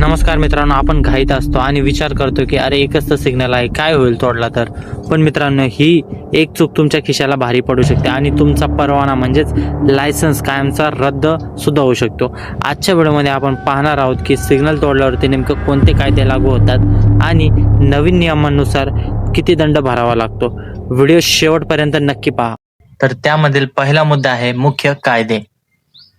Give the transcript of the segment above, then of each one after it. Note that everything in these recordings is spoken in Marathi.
नमस्कार मित्रांनो, आपण घाईत असतो आणि विचार करतो की अरे एकच तर सिग्नल आहे, काय होईल तोडला तर. पण मित्रांनो, ही एक चूक तुमच्या खिशाला भारी पडू शकते आणि तुमचा परवाना म्हणजेच लायसन्स कायमचा रद्द सुद्धा होऊ शकतो. आजच्या व्हिडिओमध्ये आपण पाहणार आहोत की सिग्नल तोडल्यावरती नेमकं कोणते कायदे लागू होतात आणि नवीन नियमांनुसार किती दंड भरावा लागतो. व्हिडिओ शेवटपर्यंत नक्की पहा. तर त्यामधील पहिला मुद्दा आहे मुख्य कायदे.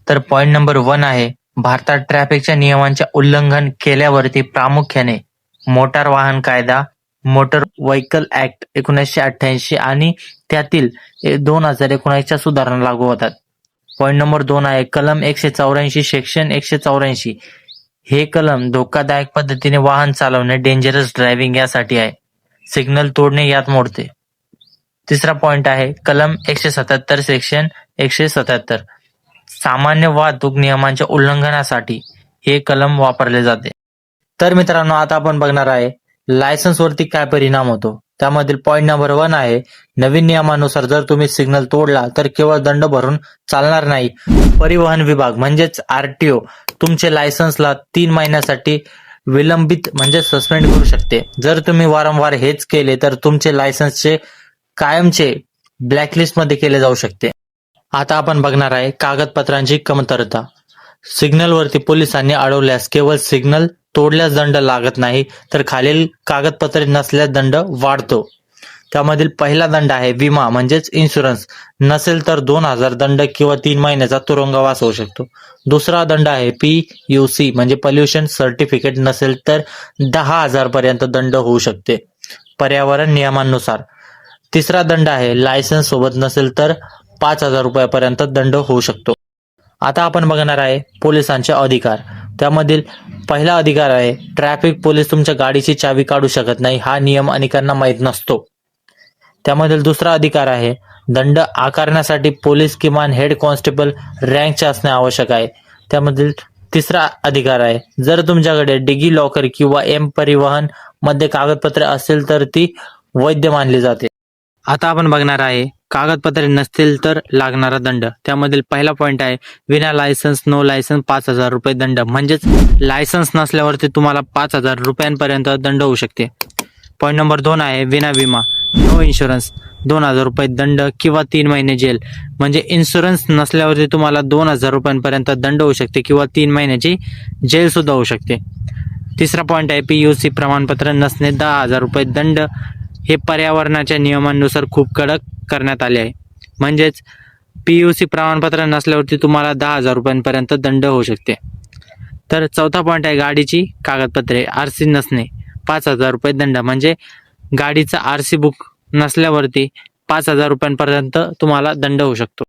तर पॉइंट नंबर 1 आहे, भारतात ट्रॅफिकच्या नियमांचे उल्लंघन केल्यावरती प्रामुख्याने मोटार वाहन कायदा, मोटर व्हेकल ऍक्ट 1988 आणि त्यातील 2019च्या सुधारणा लागू होतात. पॉइंट नंबर 2 आहे कलम 184 सेक्शन 184. हे कलम धोकादायक पद्धतीने वाहन चालवणे, डेंजरस ड्रायव्हिंग यासाठी आहे. सिग्नल तोडणे यात मोडते. तिसरा पॉइंट आहे कलम 177 सेक्शन 177. सामान्य वाहतूक नियमांच्या उल्लंघनासाठी हे कलम वापरले जाते. तर मित्रांनो, आता आपण बघणार आहे लायसन्स वरती काय परिणाम होतो. त्यामधील पॉइंट नंबर 1 आहे, नवीन नियमानुसार जर तुम्ही सिग्नल तोडला तर केवळ दंड भरून चालणार नाही, परिवहन विभाग म्हणजेच आरटीओ तुमचे लायसन्सला 3 महिन्यासाठी विलंबित म्हणजे सस्पेंड करू शकते. जर तुम्ही वारंवार हेच केले तर तुमचे लायसन्सचे कायमचे ब्लॅकलिस्ट मध्ये केले जाऊ शकते. आता आपण बघणार आहे कागदपत्रांची कमतरता. सिग्नलवरती पोलिसांनी अडवल्यास केवळ सिग्नल तोडल्यास दंड लागत नाही, तर खालील कागदपत्रे नसल्यास दंड वाढतो. त्यामधील पहिला दंड आहे विमा म्हणजेच इन्शुरन्स नसेल तर 2000 दंड किंवा 3 महिन्याचा तुरुंगवास होऊ शकतो. दुसरा दंड आहे PUC म्हणजे पोल्युशन सर्टिफिकेट नसेल तर 10,000 पर्यंत दंड होऊ शकते पर्यावरण नियमांनुसार. तिसरा दंड आहे लायसन्स सोबत नसेल तर 5,000 रुपयापर्यंत दंड होऊ शकतो. आता आपण बघणार आहे पोलिसांचे अधिकार. त्यामधील पहिला अधिकार आहे ट्रॅफिक पोलीस तुमच्या गाडीची चावी काढू शकत नाही, हा नियम अनेकांना माहीत नसतो. त्यामधील दुसरा अधिकार आहे दंड आकारण्यासाठी पोलीस किमान हेड कॉन्स्टेबल रँकचे असणे आवश्यक आहे. त्यामधील तिसरा अधिकार आहे जर तुमच्याकडे डिगी लॉकर किंवा परिवहन मध्ये कागदपत्रे असेल तर ती वैध मानली जाते. आता आपण बघणार आहे कागदपत्रे नसतील तर लागणारा दंड. त्यामधील पहिला पॉइंट आहे विना लायसन्स नो लायसन्स 5,000 रुपये दंड, म्हणजेच लायसन्स नसल्यावरती तुम्हाला 5,000 रुपयांपर्यंत दंड होऊ शकते. पॉइंट नंबर 2 आहे विना विमा नो इन्शुरन्स 2,000 रुपये दंड किंवा 3 महिने जेल, म्हणजे इन्शुरन्स नसल्यावरती तुम्हाला 2,000 रुपयांपर्यंत दंड होऊ शकते किंवा 3 महिन्याची जेल सुद्धा होऊ शकते. तिसरा पॉइंट आहे PUC प्रमाणपत्र नसणे 10,000 रुपये दंड. हे पर्यावरणाच्या नियमांनुसार खूप कडक करण्यात आले आहे, म्हणजेच PUC प्रमाणपत्र नसल्यावरती तुम्हाला 10,000 रुपयांपर्यंत दंड होऊ शकते. तर चौथा पॉइंट आहे गाडीची कागदपत्रे RC नसणे 5,000 रुपये दंड, म्हणजे गाडीचा RC बुक नसल्यावरती 5,000 रुपयांपर्यंत तुम्हाला दंड होऊ शकतो.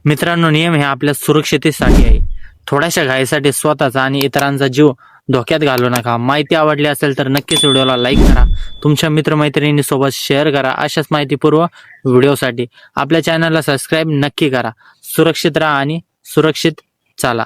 मित्रांनो, नियम हे आपल्या सुरक्षितेसाठी आहे. थोड्याशा घाईसाठी स्वतःचा आणि इतरांचा जीव धोक्यात घालू नका. माहिती आवडली असेल तर नक्कीच व्हिडिओला लाईक करा, तुमच्या मित्रमैत्रिणींसोबत शेअर करा. अशाच माहितीपूर्व व्हिडिओसाठी आपल्या चॅनलला सबस्क्राईब नक्की करा. सुरक्षित राहा आणि सुरक्षित चाला.